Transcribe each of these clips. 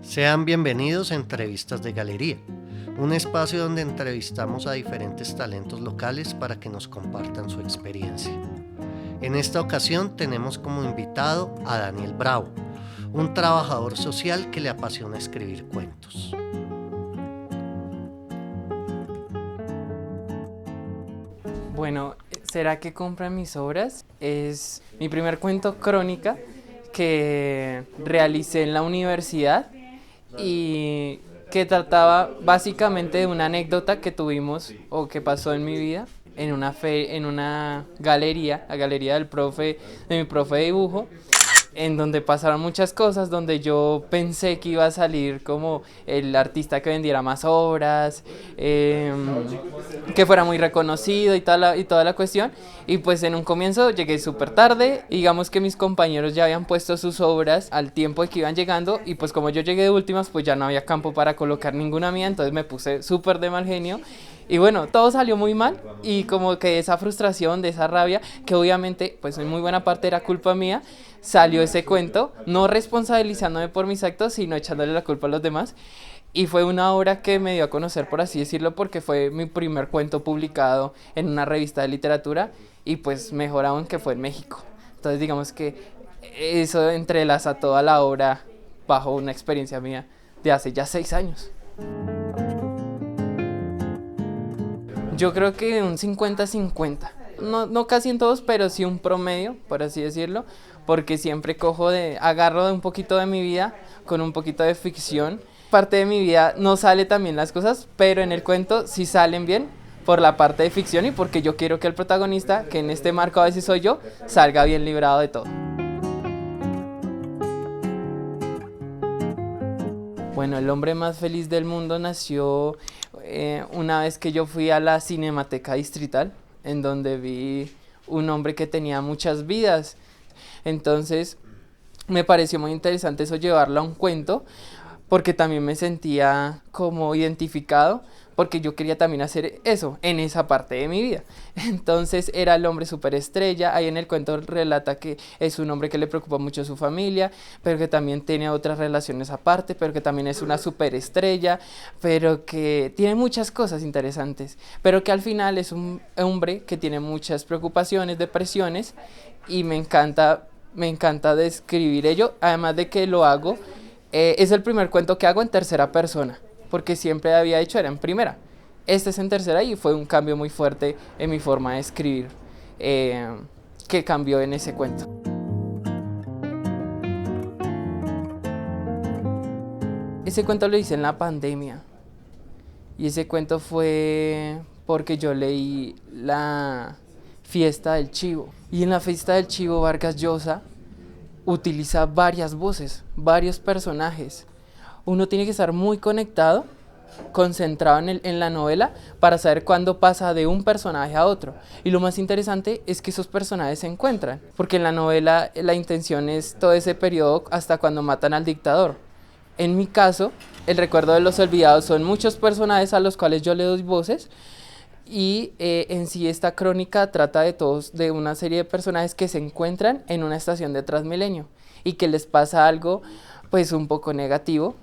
Sean bienvenidos a Entrevistas de Galería, un espacio donde entrevistamos a diferentes talentos locales para que nos compartan su experiencia. En esta ocasión tenemos como invitado a Daniel Bravo, un trabajador social que le apasiona escribir cuentos. Bueno, ¿será que compran mis obras? Es mi primer cuento crónica que realicé en la universidad y que trataba básicamente de una anécdota que tuvimos o que pasó en mi vida en una galería, la galería de mi profe de dibujo, en donde pasaron muchas cosas, donde yo pensé que iba a salir como el artista que vendiera más obras, que fuera muy reconocido y toda la cuestión. Y pues en un comienzo llegué súper tarde, digamos que mis compañeros ya habían puesto sus obras al tiempo de que iban llegando y pues como yo llegué de últimas pues ya no había campo para colocar ninguna mía, entonces me puse súper de mal genio. Y bueno, todo salió muy mal y como que esa frustración, de esa rabia, que obviamente pues en muy buena parte era culpa mía, salió ese cuento, no responsabilizándome por mis actos, sino echándole la culpa a los demás. Y fue una obra que me dio a conocer, por así decirlo, porque fue mi primer cuento publicado en una revista de literatura y pues mejor aún que fue en México. Entonces digamos que eso entrelaza toda la obra bajo una experiencia mía de hace ya 6 años. Yo creo que un 50-50. No casi en todos, pero sí un promedio, por así decirlo, porque siempre agarro de un poquito de mi vida con un poquito de ficción. Parte de mi vida no sale tan bien las cosas, pero en el cuento sí salen bien por la parte de ficción y porque yo quiero que el protagonista, que en este marco a veces soy yo, salga bien librado de todo. Bueno, el hombre más feliz del mundo nació una vez que yo fui a la Cinemateca Distrital, en donde vi un hombre que tenía muchas vidas. Entonces me pareció muy interesante eso, llevarlo a un cuento, porque también me sentía como identificado, porque yo quería también hacer eso en esa parte de mi vida. Entonces era el hombre superestrella. Ahí en el cuento relata que es un hombre que le preocupa mucho su familia, pero que también tiene otras relaciones aparte, pero que también es una superestrella, pero que tiene muchas cosas interesantes, pero que al final es un hombre que tiene muchas preocupaciones, depresiones, y me encanta describir ello, además de que lo hago. Es el primer cuento que hago en tercera persona, porque siempre había hecho era en primera. Este es en tercera y fue un cambio muy fuerte en mi forma de escribir, que cambió en ese cuento. Ese cuento lo hice en la pandemia y ese cuento fue porque yo leí La fiesta del chivo. Y en la fiesta del chivo Vargas Llosa utiliza varias voces, varios personajes. Uno tiene que estar muy conectado, concentrado en la novela para saber cuándo pasa de un personaje a otro. Y lo más interesante es que esos personajes se encuentran, porque en la novela la intención es todo ese periodo hasta cuando matan al dictador. En mi caso, El recuerdo de los olvidados son muchos personajes a los cuales yo le doy voces. Y en sí esta crónica trata de una serie de personajes que se encuentran en una estación de Transmilenio y que les pasa algo pues un poco negativo,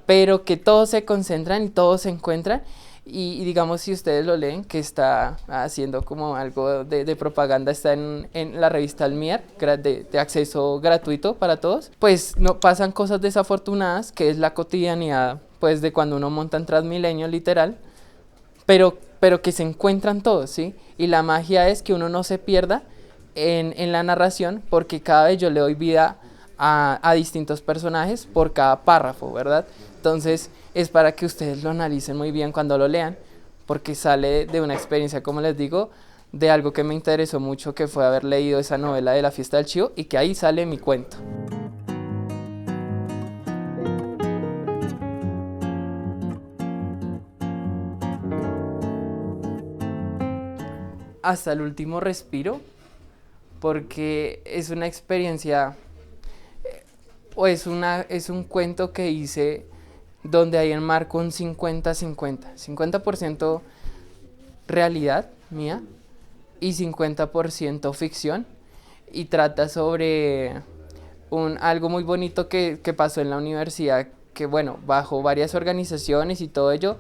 pero que todos se concentran y todos se encuentran y digamos si ustedes lo leen, que está haciendo como algo de propaganda, está en la revista Almiar, de acceso gratuito para todos, pues no pasan cosas desafortunadas, que es la cotidianidad pues de cuando uno monta en Transmilenio literal, pero que se encuentran todos, ¿sí? Y la magia es que uno no se pierda en la narración, porque cada vez yo le doy vida a distintos personajes por cada párrafo, ¿verdad? Entonces es para que ustedes lo analicen muy bien cuando lo lean, porque sale de una experiencia, como les digo, de algo que me interesó mucho, que fue haber leído esa novela de La fiesta del chivo y que ahí sale mi cuento. Hasta el último respiro, porque es una experiencia o es un cuento que hice donde hay en marco un 50-50, 50% realidad mía y 50% ficción, y trata sobre algo muy bonito que pasó en la universidad, porque bueno, bajo varias organizaciones y todo ello,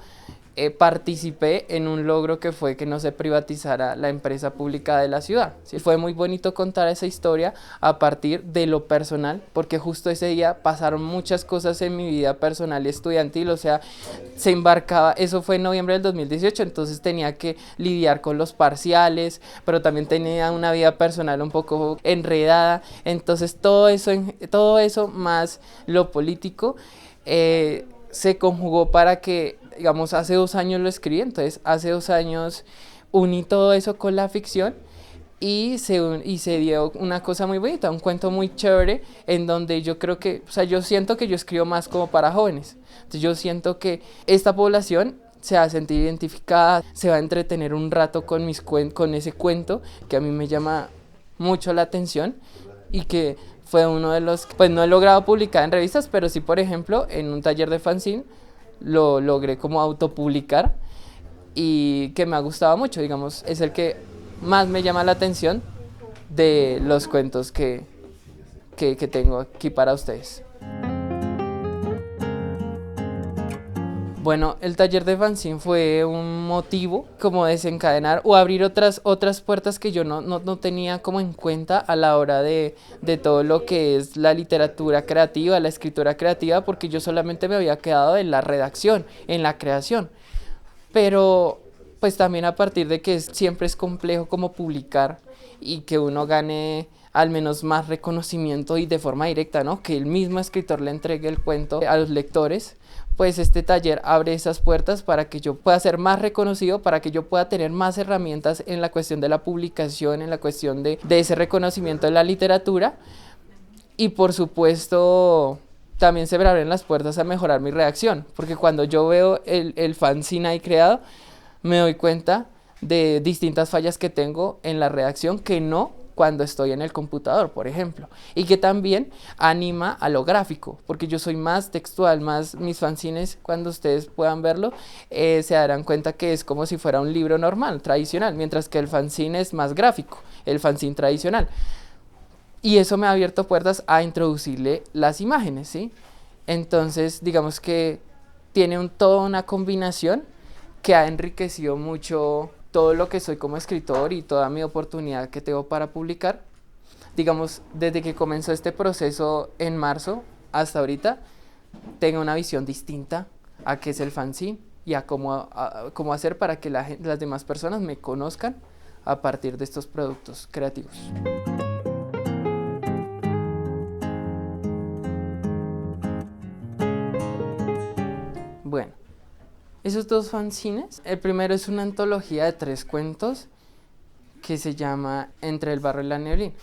participé en un logro que fue que no se privatizara la empresa pública de la ciudad. ¿Sí? Fue muy bonito contar esa historia a partir de lo personal, porque justo ese día pasaron muchas cosas en mi vida personal y estudiantil, o sea, se embarcaba, eso fue en noviembre del 2018, entonces tenía que lidiar con los parciales, pero también tenía una vida personal un poco enredada, entonces todo eso más lo político, se conjugó para que, digamos, hace 2 años lo escribí, entonces hace 2 años uní todo eso con la ficción y se dio una cosa muy bonita, un cuento muy chévere en donde yo creo que, o sea, yo siento que yo escribo más como para jóvenes, entonces yo siento que esta población se va a sentir identificada, se va a entretener un rato con con ese cuento que a mí me llama mucho la atención y que fue uno de los, pues no he logrado publicar en revistas, pero sí, por ejemplo, en un taller de fanzine lo logré como autopublicar y que me ha gustado mucho, digamos, es el que más me llama la atención de los cuentos que tengo aquí para ustedes. Bueno, el taller de fanzine fue un motivo como desencadenar o abrir otras puertas que yo no tenía como en cuenta a la hora de todo lo que es la literatura creativa, la escritura creativa, porque yo solamente me había quedado en la redacción, en la creación. Pero pues también a partir de que siempre es complejo como publicar y que uno gane al menos más reconocimiento y de forma directa, ¿no? Que el mismo escritor le entregue el cuento a los lectores, pues este taller abre esas puertas para que yo pueda ser más reconocido, para que yo pueda tener más herramientas en la cuestión de la publicación, en la cuestión de ese reconocimiento de la literatura y por supuesto también se me abren las puertas a mejorar mi redacción, porque cuando yo veo el fanzine ahí creado, me doy cuenta de distintas fallas que tengo en la redacción que no cuando estoy en el computador, por ejemplo, y que también anima a lo gráfico, porque yo soy más textual, más mis fanzines, cuando ustedes puedan verlo, se darán cuenta que es como si fuera un libro normal, tradicional, mientras que el fanzine es más gráfico, el fanzine tradicional. Y eso me ha abierto puertas a introducirle las imágenes, ¿sí? Entonces, digamos que tiene toda una combinación que ha enriquecido mucho todo lo que soy como escritor y toda mi oportunidad que tengo para publicar. Digamos, desde que comenzó este proceso en marzo hasta ahorita, tengo una visión distinta a qué es el fanzine y a cómo hacer para que las demás personas me conozcan a partir de estos productos creativos. Bueno, esos 2 fanzines, el primero es una antología de 3 cuentos que se llama Entre el barro y la neblina.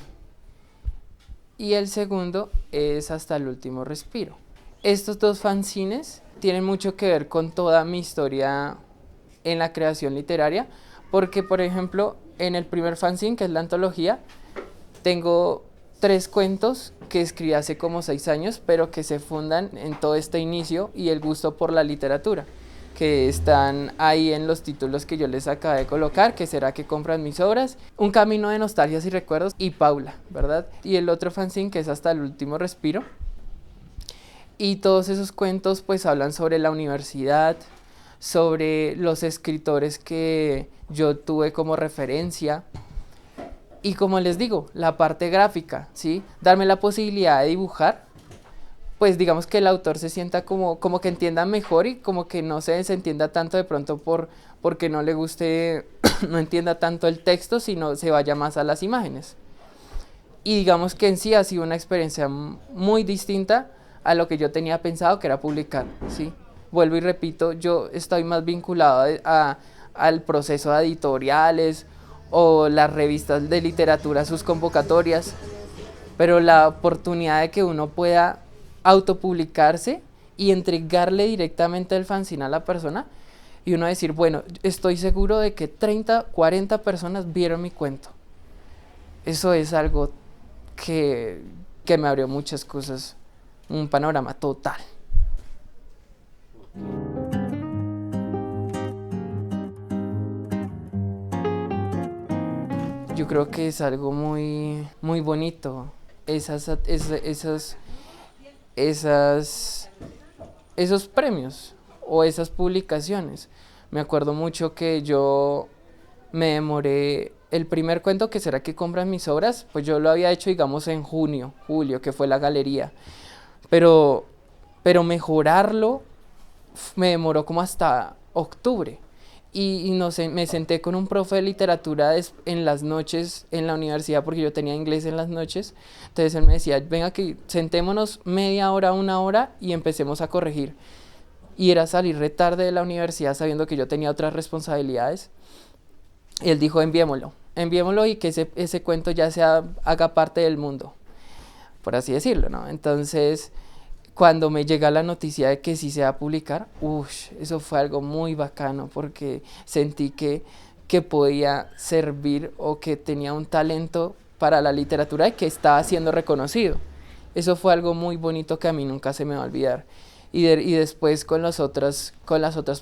Y el segundo es Hasta el último respiro. Estos 2 fanzines tienen mucho que ver con toda mi historia en la creación literaria, porque por ejemplo, en el primer fanzine, que es la antología, tengo 3 cuentos que escribí hace como 6 años, pero que se fundan en todo este inicio y el gusto por la literatura, que están ahí en los títulos que yo les acabé de colocar, que será que compran mis obras, Un camino de nostalgias y recuerdos y Paula, ¿verdad? Y el otro fanzine que es Hasta el último respiro. Y todos esos cuentos pues hablan sobre la universidad, sobre los escritores que yo tuve como referencia. Y como les digo, la parte gráfica, ¿sí? Darme la posibilidad de dibujar, pues digamos que el autor se sienta como que entienda mejor y como que no se desentienda tanto de pronto porque no le guste, no entienda tanto el texto, sino se vaya más a las imágenes. Y digamos que en sí ha sido una experiencia muy distinta a lo que yo tenía pensado que era publicar, ¿sí? Vuelvo y repito, yo estoy más vinculado al proceso de editoriales o las revistas de literatura, sus convocatorias, pero la oportunidad de que uno pueda autopublicarse y entregarle directamente el fanzine a la persona y uno decir, bueno, estoy seguro de que 30, 40 personas vieron mi cuento. Eso es algo que me abrió muchas cosas, un panorama total. Yo creo que es algo muy, muy bonito, esas esos premios o esas publicaciones. Me acuerdo mucho que yo me demoré, el primer cuento que será que compran mis obras, pues yo lo había hecho digamos en junio, julio, que fue la galería, pero, pero mejorarlo me demoró como hasta octubre. Y no sé, me senté con un profe de literatura en las noches en la universidad porque yo tenía inglés en las noches. Entonces él me decía, venga que sentémonos media hora, una hora y empecemos a corregir. Y era salir re tarde de la universidad sabiendo que yo tenía otras responsabilidades. Y él dijo, enviémoslo y que ese cuento ya haga parte del mundo, por así decirlo, ¿no? Entonces, cuando me llega la noticia de que sí se va a publicar, eso fue algo muy bacano porque sentí que podía servir o que tenía un talento para la literatura y que estaba siendo reconocido. Eso fue algo muy bonito que a mí nunca se me va a olvidar. Y después con las otras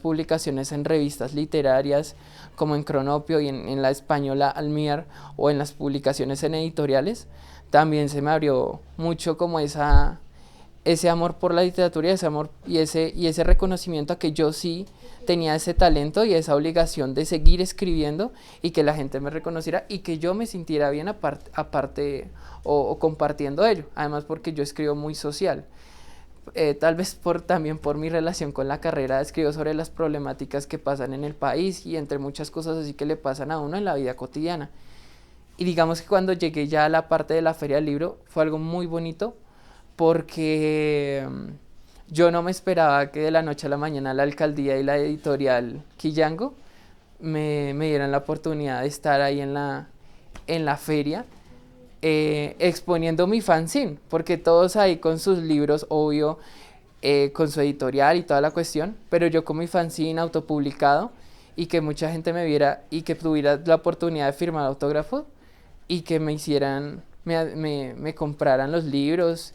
publicaciones en revistas literarias como en Cronopio y en la española Almiar o en las publicaciones en editoriales, también se me abrió mucho como ese amor por la literatura, ese amor y ese reconocimiento a que yo sí tenía ese talento y esa obligación de seguir escribiendo y que la gente me reconociera y que yo me sintiera bien aparte o compartiendo ello. Además porque yo escribo muy social. Tal vez también por mi relación con la carrera, escribo sobre las problemáticas que pasan en el país y entre muchas cosas así que le pasan a uno en la vida cotidiana. Y digamos que cuando llegué ya a la parte de la Feria del Libro fue algo muy bonito porque yo no me esperaba que de la noche a la mañana la alcaldía y la editorial Quillango me dieran la oportunidad de estar ahí en la feria exponiendo mi fanzine, porque todos ahí con sus libros, obvio, con su editorial y toda la cuestión, pero yo con mi fanzine autopublicado y que mucha gente me viera y que tuviera la oportunidad de firmar autógrafo y que me compraran los libros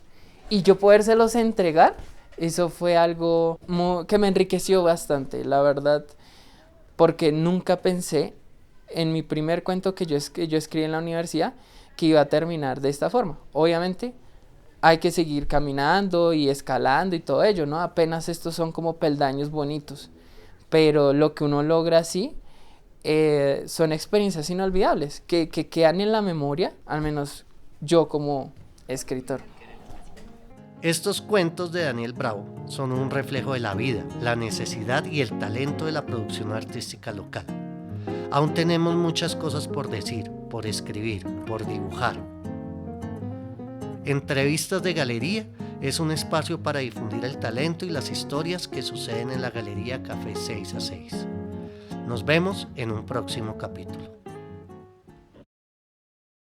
y yo podérselos entregar, eso fue algo que me enriqueció bastante, la verdad, porque nunca pensé en mi primer cuento que yo escribí en la universidad que iba a terminar de esta forma. Obviamente hay que seguir caminando y escalando y todo ello, ¿no? Apenas estos son como peldaños bonitos, pero lo que uno logra así son experiencias inolvidables que quedan en la memoria, al menos yo como escritor. Estos cuentos de Daniel Bravo son un reflejo de la vida, la necesidad y el talento de la producción artística local. Aún tenemos muchas cosas por decir, por escribir, por dibujar. Entrevistas de Galería es un espacio para difundir el talento y las historias que suceden en la Galería Café 6 a 6. Nos vemos en un próximo capítulo.